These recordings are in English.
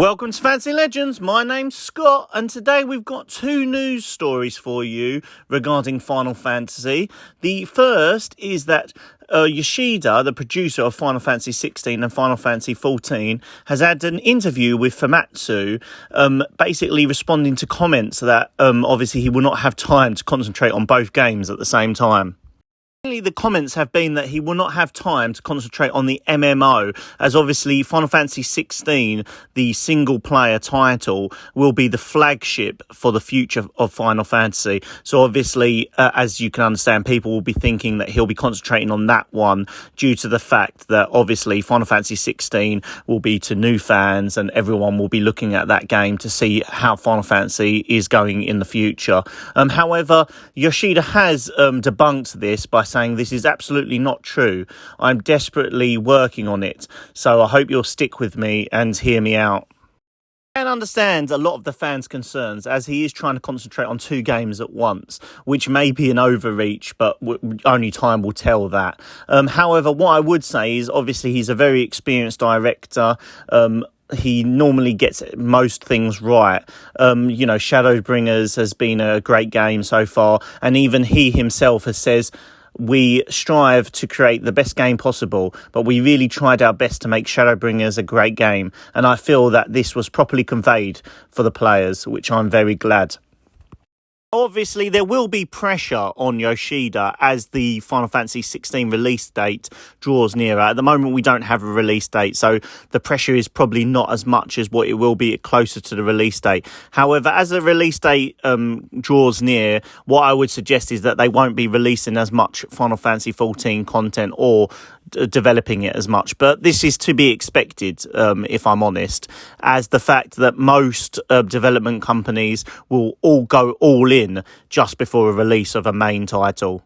Welcome to Fantasy Legends. My name's Scott, and today we've got two news stories for you regarding Final Fantasy. The first is that Yoshida, the producer of Final Fantasy 16 and Final Fantasy 14, has had an interview with Famitsu, basically responding to comments that obviously he will not have time to concentrate on both games at the same time. The comments have been that he will not have time to concentrate on the MMO, as obviously Final Fantasy 16, the single-player title, will be the flagship for the future of Final Fantasy. So obviously, as you can understand, people will be thinking that he'll be concentrating on that one due to the fact that obviously Final Fantasy 16 will be to new fans and everyone will be looking at that game to see how Final Fantasy is going in the future. However, Yoshida has debunked this by saying this is absolutely not true. I'm desperately working on it, so I hope you'll stick with me and hear me out. I can understand a lot of the fans' concerns, as he is trying to concentrate on two games at once, which may be an overreach, but only time will tell that. However, what I would say is obviously he's a very experienced director. He normally gets most things right. Shadowbringers has been a great game so far, and even he himself has says, we strive to create the best game possible, but we really tried our best to make Shadowbringers a great game, and I feel that this was properly conveyed for the players, which I'm very glad. Obviously, there will be pressure on Yoshida as the Final Fantasy 16 release date draws nearer. At the moment, we don't have a release date, so the pressure is probably not as much as what it will be closer to the release date. However, as the release date draws near, what I would suggest is that they won't be releasing as much Final Fantasy 14 content or developing it as much, but this is to be expected, if I'm honest, as the fact that most development companies will all go all in just before a release of a main title.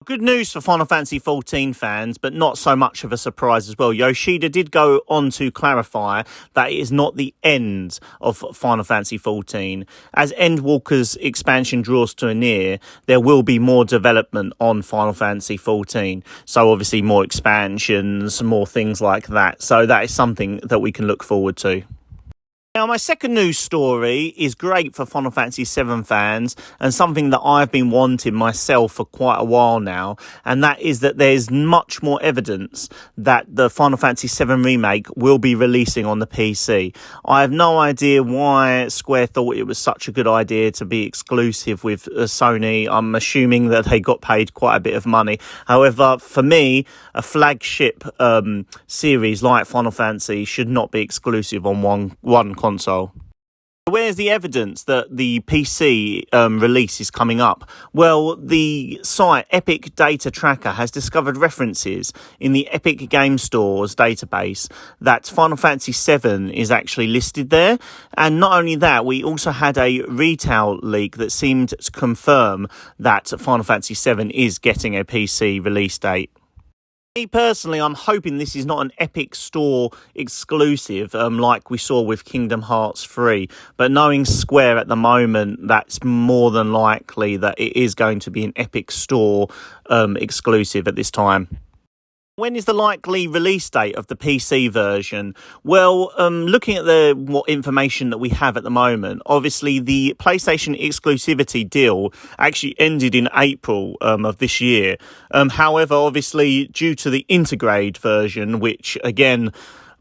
Good news for Final Fantasy 14 fans, but not so much of a surprise as well. Yoshida did go on to clarify that it is not the end of Final Fantasy 14. As Endwalker's expansion draws to a near, there will be more development on Final Fantasy 14. So obviously more expansions, more things like that. So that is something that we can look forward to. Now, my second news story is great for Final Fantasy 7 fans and something that I've been wanting myself for quite a while now, and that is that there's much more evidence that the Final Fantasy 7 remake will be releasing on the PC. I have no idea why Square thought it was such a good idea to be exclusive with Sony. I'm assuming that they got paid quite a bit of money. However, for me, a flagship series like Final Fantasy should not be exclusive on one console. Where's the evidence that the PC release is coming up? Well, the site Epic Data Tracker has discovered references in the Epic Game Store's database that Final Fantasy 7 is actually listed there. And not only that, we also had a retail leak that seemed to confirm that Final Fantasy 7 is getting a PC release date. Me personally, I'm hoping this is not an Epic Store exclusive like we saw with Kingdom Hearts 3. But knowing Square at the moment, that's more than likely that it is going to be an Epic Store exclusive at this time. When is the likely release date of the PC version? Well, looking at what information that we have at the moment, obviously the PlayStation exclusivity deal actually ended in April of this year. However, obviously, due to the Intergrade version, which again,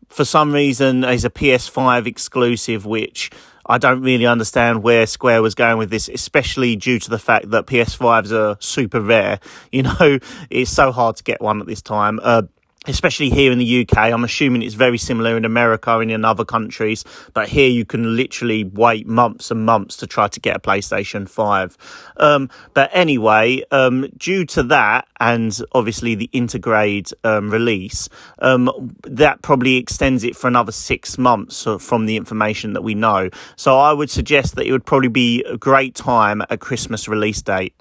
for some reason is a PS5 exclusive, which I don't really understand where Square was going with this, especially due to the fact that PS5s are super rare. It's so hard to get one at this time. Especially here in the UK. I'm assuming it's very similar in America and in other countries, but here you can literally wait months and months to try to get a PlayStation 5. But anyway, due to that and obviously the Intergrade release, that probably extends it for another 6 months from the information that we know. So I would suggest that it would probably be a great time at Christmas release date.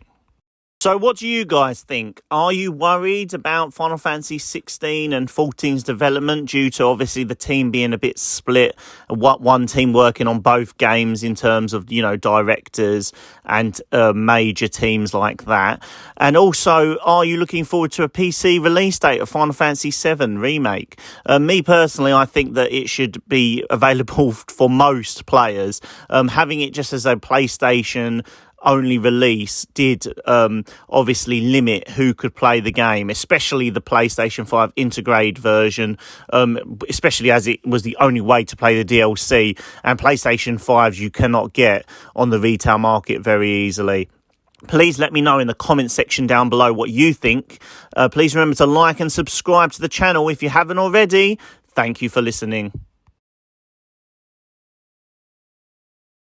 So what do you guys think? Are you worried about Final Fantasy 16 and 14's development due to obviously the team being a bit split, one team working on both games in terms of, directors and major teams like that? And also, are you looking forward to a PC release date of Final Fantasy 7 Remake? Me personally, I think that it should be available for most players. Having it just as a PlayStation only release did obviously limit who could play the game, especially the PlayStation 5 integrated version, especially as it was the only way to play the DLC, and PlayStation 5s you cannot get on the retail market very easily. Please let me know in the comment section down below what you think. Please remember to like and subscribe to the channel if you haven't already. Thank you for listening.